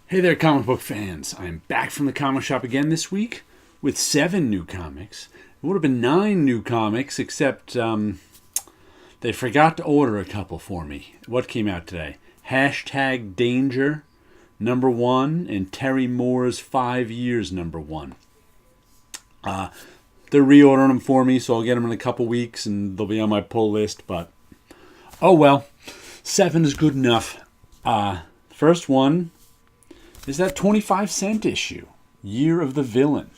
Hey there, comic book fans. I'm back from the comic shop again this week with 7 new comics. It would have been 9 new comics, except they forgot to order a couple for me. What came out today? Hashtag Danger, #1, and Terry Moore's 5 Years, #1. They're reordering them for me, so I'll get them in a couple weeks, and they'll be on my pull list, but oh well. 7 is good enough. First one is that 25-cent issue, Year of the Villain.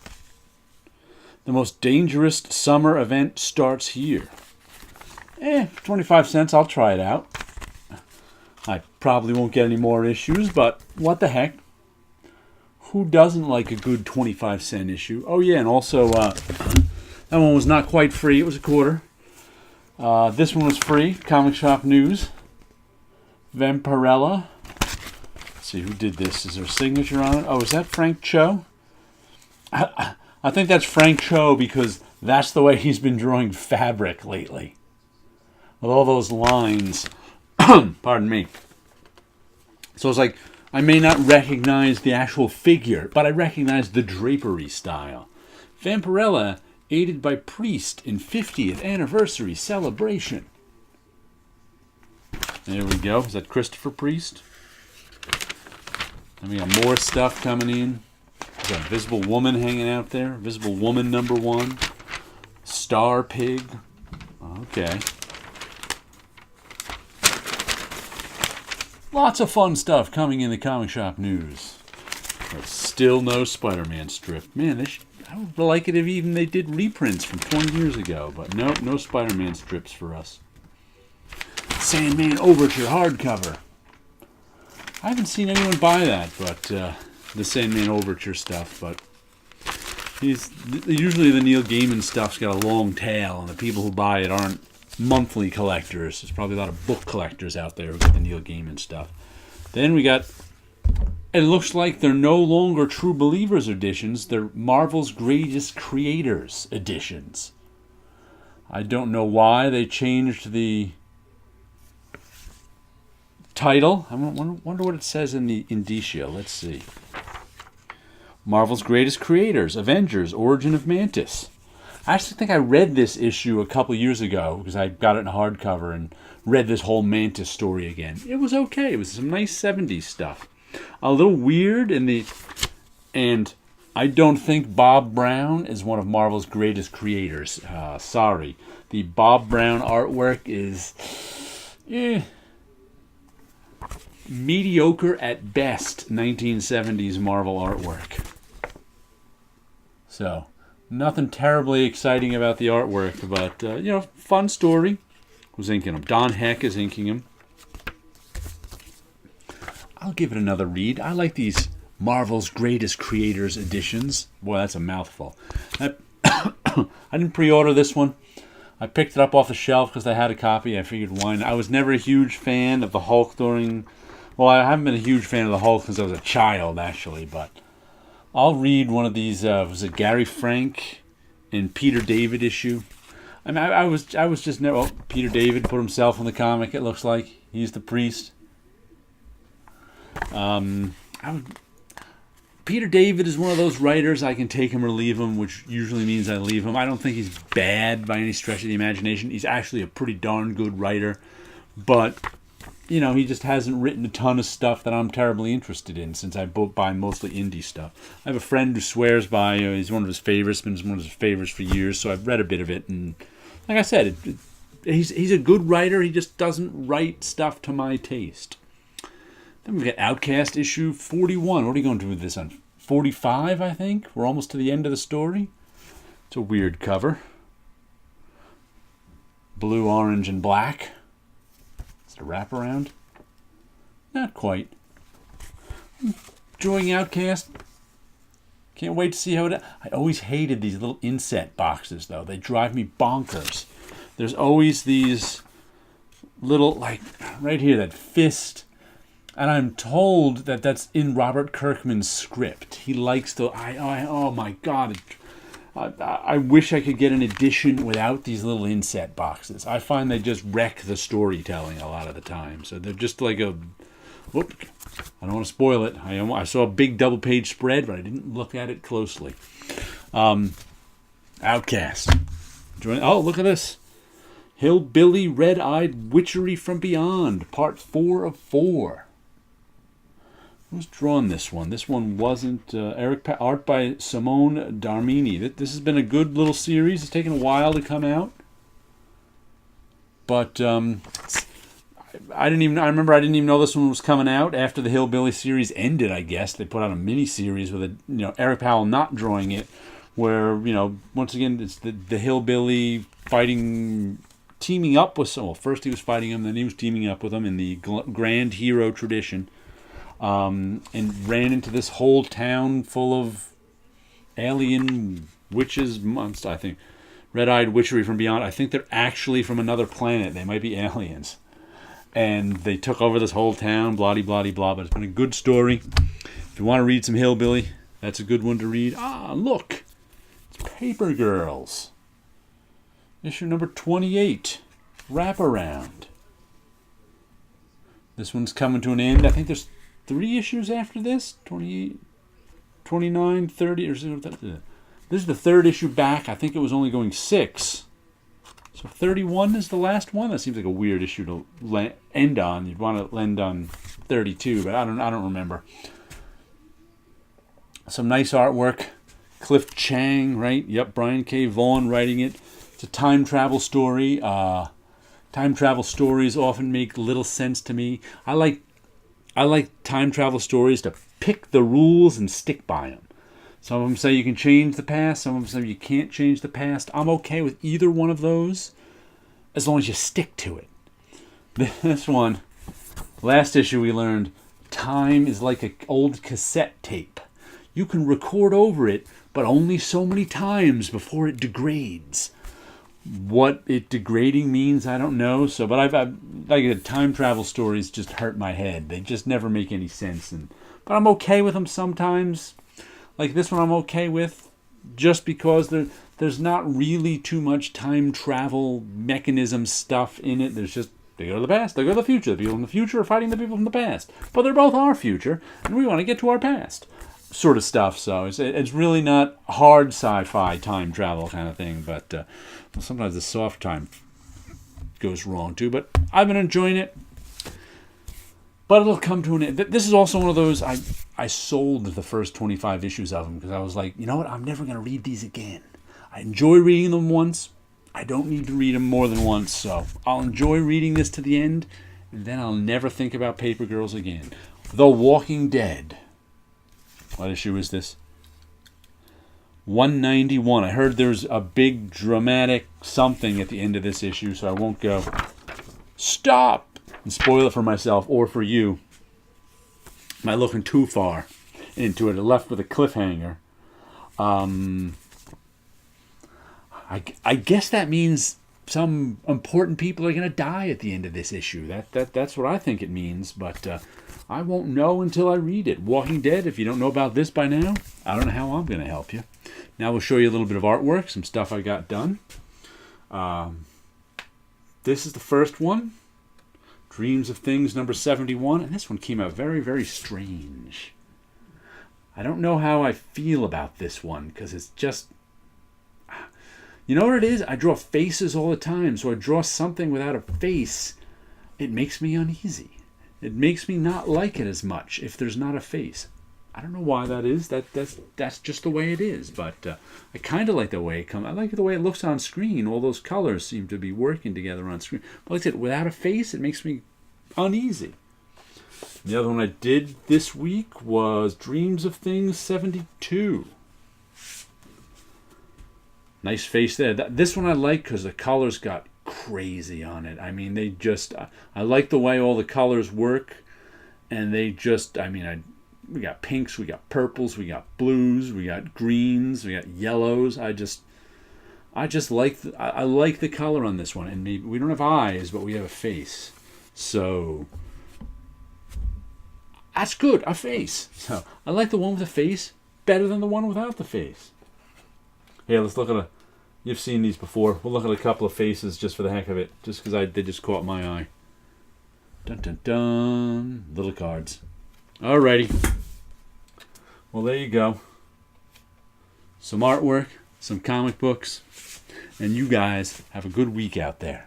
The most dangerous summer event starts here. 25 cents, I'll try it out. I probably won't get any more issues, but what the heck? Who doesn't like a good 25-cent issue? Oh yeah, and also, that one was not quite free, it was a quarter. This one was free, Comic Shop News. Vampirella. See who did this. Is there a signature on it? Oh, is that Frank Cho? I think that's Frank Cho because that's the way he's been drawing fabric lately. With all those lines. Pardon me. So it's like, I may not recognize the actual figure, but I recognize the drapery style. Vampirella, aided by Priest in 50th anniversary celebration. There we go. Is that Christopher Priest? And we got more stuff coming in. We got Invisible Woman hanging out there. Invisible Woman #1. Star Pig. Okay. Lots of fun stuff coming in the Comic Shop News. There's still no Spider-Man strip. Man, I would like it if even they did reprints from 20 years ago. But nope, no Spider-Man strips for us. Sandman Overture hardcover. I haven't seen anyone buy that, but the Sandman Overture stuff. But usually the Neil Gaiman stuff's got a long tail, and the people who buy it aren't monthly collectors. There's probably a lot of book collectors out there who get the Neil Gaiman stuff. Then we got, it looks like they're no longer True Believers editions. They're Marvel's Greatest Creators editions. I don't know why they changed the title. I wonder what it says in the indicia. Let's see. Marvel's Greatest Creators, Avengers, Origin of Mantis. I actually think I read this issue a couple years ago because I got it in hardcover and read this whole Mantis story again. It was okay. It was some nice 70s stuff. A little weird and I don't think Bob Brown is one of Marvel's greatest creators. Sorry. The Bob Brown artwork is mediocre at best 1970s Marvel artwork. So, nothing terribly exciting about the artwork, but, fun story. Who's inking him? Don Heck is inking him. I'll give it another read. I like these Marvel's Greatest Creators editions. Boy, that's a mouthful. I didn't pre-order this one. I picked it up off the shelf because I had a copy. I figured why not. I was never a huge fan of the Hulk Well, I haven't been a huge fan of the Hulk since I was a child, actually, but I'll read one of these, was it Gary Frank and Peter David issue? I mean, I was just never, Peter David put himself in the comic, it looks like. He's the priest. Peter David is one of those writers, I can take him or leave him, which usually means I leave him. I don't think he's bad by any stretch of the imagination. He's actually a pretty darn good writer, but he just hasn't written a ton of stuff that I'm terribly interested in since I buy mostly indie stuff. I have a friend who swears by, he's one of his favorites, been one of his favorites for years, so I've read a bit of it. And like I said, he's a good writer. He just doesn't write stuff to my taste. Then we've got Outcast issue 41. What are you going to do with this on? 45, I think? We're almost to the end of the story. It's a weird cover. Blue, orange, and black. A wraparound? Not quite. Enjoying Outcast. Can't wait to see how it... I always hated these little inset boxes, though. They drive me bonkers. There's always these little, like, right here, that fist. And I'm told that that's in Robert Kirkman's script. He likes to... oh, my God. I wish I could get an edition without these little inset boxes. I find they just wreck the storytelling a lot of the time. So they're just like a... Whoop. I don't want to spoil it. I saw a big double-page spread, but I didn't look at it closely. Outcast. Oh, look at this. Hillbilly Red-Eyed Witchery from Beyond, Part 4 of 4. Who's drawn this one? This one wasn't art by Simone Darmini. This has been a good little series. It's taken a while to come out, but I remember I didn't even know this one was coming out after the Hillbilly series ended. I guess they put out a mini series with Eric Powell not drawing it, where once again it's the Hillbilly teaming up with first he was fighting him, then he was teaming up with him in the grand hero tradition. And ran into this whole town full of alien witches, monsters, I think. Red-Eyed Witchery from Beyond. I think they're actually from another planet. They might be aliens. And they took over this whole town, blah-de-blah-de-blah. But it's been a good story. If you want to read some Hillbilly, that's a good one to read. Ah, look! It's Paper Girls. Issue number 28. Wraparound. This one's coming to an end. I think there's 3 issues after this, 28, 29, 30, or this is the 3rd issue back. I think it was only going 6. So 31 is the last one. That seems like a weird issue to end on. You'd want to end on 32, but I don't remember. Some nice artwork. Cliff Chang, right? Yep, Brian K. Vaughan writing it. It's a time travel story. Time travel stories often make little sense to me. I like time travel stories to pick the rules and stick by them. Some of them say you can change the past. Some of them say you can't change the past. I'm okay with either one of those as long as you stick to it. This one, last issue we learned, time is like an old cassette tape. You can record over it, but only so many times before it degrades. What it degrading means, I don't know. But like time travel stories just hurt my head. They just never make any sense. But I'm okay with them sometimes. Like this one, I'm okay with, just because there's not really too much time travel mechanism stuff in it. There's just they go to the past, they go to the future. The people in the future are fighting the people from the past, but they're both our future, and we want to get to our past. Sort of stuff. So it's really not hard sci-fi time travel kind of thing, but sometimes the soft time goes wrong too. But I've been enjoying it, but it'll come to an end. This is also one of those I sold the first 25 issues of them because I was like, you know what, I'm never going to read these again. I enjoy reading them once. I don't need to read them more than once, so I'll enjoy reading this to the end, and then I'll never think about Paper Girls again. The Walking Dead. What issue is this? 191. I heard there's a big dramatic something at the end of this issue, so I won't go stop and spoil it for myself or for you. Am I looking too far into it? I left with a cliffhanger. I guess that means some important people are going to die at the end of this issue. That's what I think it means, but I won't know until I read it. Walking Dead, if you don't know about this by now, I don't know how I'm going to help you. Now we'll show you a little bit of artwork, some stuff I got done. This is the first one, Dreams of Things number 71, and this one came out very, very strange. I don't know how I feel about this one, because it's just... You know what it is? I draw faces all the time, so I draw something without a face. It makes me uneasy. It makes me not like it as much if there's not a face. I don't know why that is. That's just the way it is. But I kind of like the way it comes. I like the way it looks on screen. All those colors seem to be working together on screen. But like I said, without a face, it makes me uneasy. The other one I did this week was Dreams of Things 72. Nice face there. This one I like because the colors got crazy on it. I mean, they just... I like the way all the colors work. And they just... I mean, we got pinks, we got purples, we got blues, we got greens, we got yellows. I just like... I like the color on this one. And maybe we don't have eyes, but we have a face. So... That's good, a face. So I like the one with the face better than the one without the face. Here, let's look at You've seen these before. We'll look at a couple of faces just for the heck of it, just because they just caught my eye. Dun dun dun. Little cards. Alrighty. Well, there you go. Some artwork, some comic books, and you guys have a good week out there.